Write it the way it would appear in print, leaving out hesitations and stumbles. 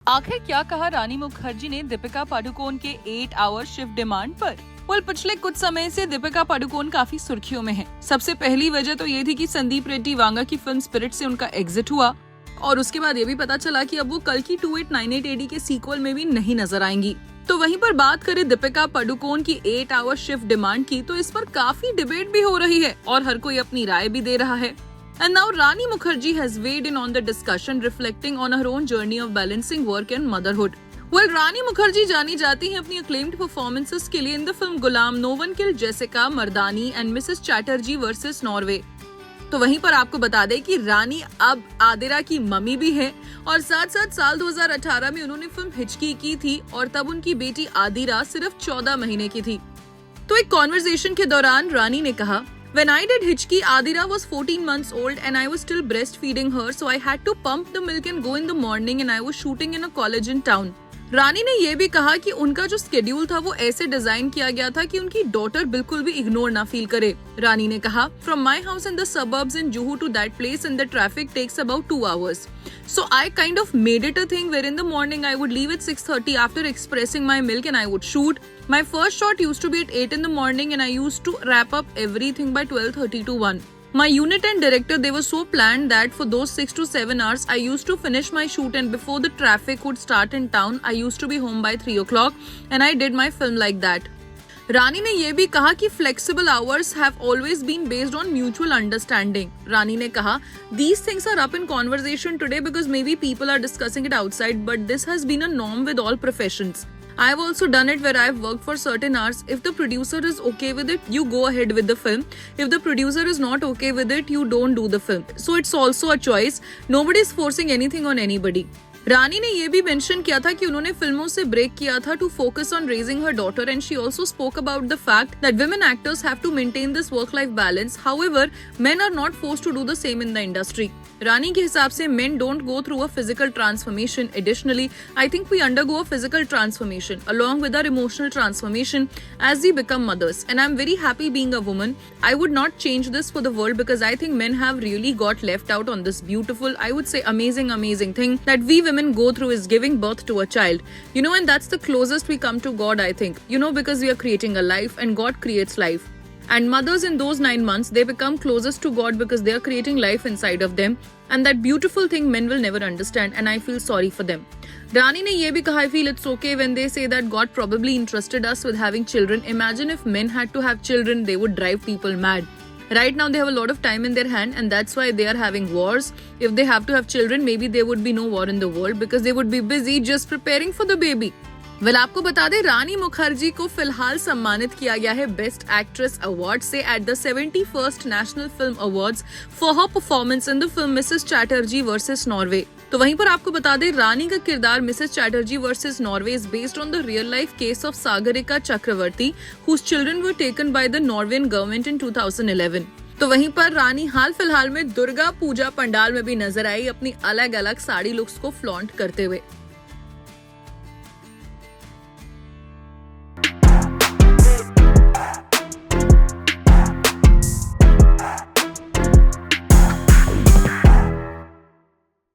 आखिर क्या कहा रानी मुखर्जी ने दीपिका पादुकोण के 8 आवर शिफ्ट डिमांड पर? पिछले कुछ समय से दीपिका पादुकोण काफी सुर्खियों में हैं। सबसे पहली वजह तो ये थी कि संदीप रेड्डी वांगा की फिल्म स्पिरिट से उनका एग्जिट हुआ और उसके बाद ये भी पता चला कि अब वो कल की 2898 AD के सीक्वल में भी नहीं नजर आएंगी। तो वहीं पर बात करें दीपिका पादुकोण की 8 आवर शिफ्ट डिमांड की, तो इस पर काफी डिबेट भी हो रही है और हर कोई अपनी राय भी दे रहा है। And now Rani Mukherjee has weighed in on the discussion, reflecting on her own journey of balancing work and motherhood. Well, Rani Mukherjee जानी जाती हैं अपनी acclaimed performances के लिए in the film Ghulam, No One Killed Jessica, Mardaani and Mrs. Chatterjee vs. Norway. तो वहीं पर आपको बता दें कि रानी अब आदिरा की मम्मी भी है और साथ साथ साल 2018 में उन्होंने फिल्म हिचकी की थी और तब उनकी बेटी आदिरा सिर्फ 14 महीने की थी। तो एक कॉन्वर्सेशन के दौरान रानी ने कहा, When I did Hichki, Adira was 14 months old and I was still breastfeeding her, so I had to pump the milk and go in the morning and I was shooting in a college in town. रानी ने ये भी कहा कि उनका जो schedule था वो ऐसे डिजाइन किया गया था कि उनकी डॉटर बिल्कुल भी इग्नोर ना फील करे। रानी ने कहा, From my house in the suburbs in Juhu to that place and the traffic takes about 2 hours. So I kind of made it a thing where in the morning I would leave at 6:30 after expressing my milk and I would shoot. My first shot used to be at 8 in the morning and I used to wrap up everything by 12:30 to 1. My unit and director, they were so planned that for those 6 to 7 hours, I used to finish my shoot and before the traffic would start in town, I used to be home by 3 o'clock and I did my film like that. रानी ने ये भी कहा कि flexible hours have always been based on mutual understanding. रानी ने कहा, These things are up in conversation today because maybe people are discussing it outside, but this has been a norm with all professions. I have also done it where I have worked for certain hours. If the producer is okay with it, you go ahead with the film. If the producer is not okay with it, you don't do the film. So it's also a choice. Nobody is forcing anything on anybody. रानी ने ये भी mention किया था कि उन्होंने फिल्मों से break किया था to focus on raising her daughter and she also spoke about the fact that women actors have to maintain this work life balance. However, men are not forced to do the same in the industry. Rani के हिसाब से men don't go through a physical transformation. Additionally, I think we undergo a physical transformation along with our emotional transformation as we become mothers. And I'm very happy being a woman. I would not change this for the world because I think men have really got left out on this beautiful, I would say amazing thing that we women go through is giving birth to a child. And that's the closest we come to God, I think. Because we are creating a life and God creates life. And mothers in those 9 months, they become closest to God because they are creating life inside of them. And that beautiful thing men will never understand and I feel sorry for them. Rani ne ye bhi kaha, I feel it's okay when they say that God probably entrusted us with having children. Imagine if men had to have children, they would drive people mad. Right now they have a lot of time in their hand and that's why they are having wars. If they have to have children, maybe there would be no war in the world because they would be busy just preparing for the baby. आपको बता दें, रानी मुखर्जी को फिलहाल सम्मानित किया गया है best actress award से at the 71st national film awards for her performance in the film Mrs Chatterjee versus Norway. तो वहीं पर आपको बता दें, रानी का किरदार Mrs Chatterjee versus Norway is based on the real life case of Sagarika Chakraborty whose children were taken by the Norwegian government in 2011। तो वहीं पर रानी हाल फिलहाल में दुर्गा पूजा पंडाल में भी नजर आई अपनी अलग अलग साड़ी लुक्स को फ्लॉन्ट करते हुए।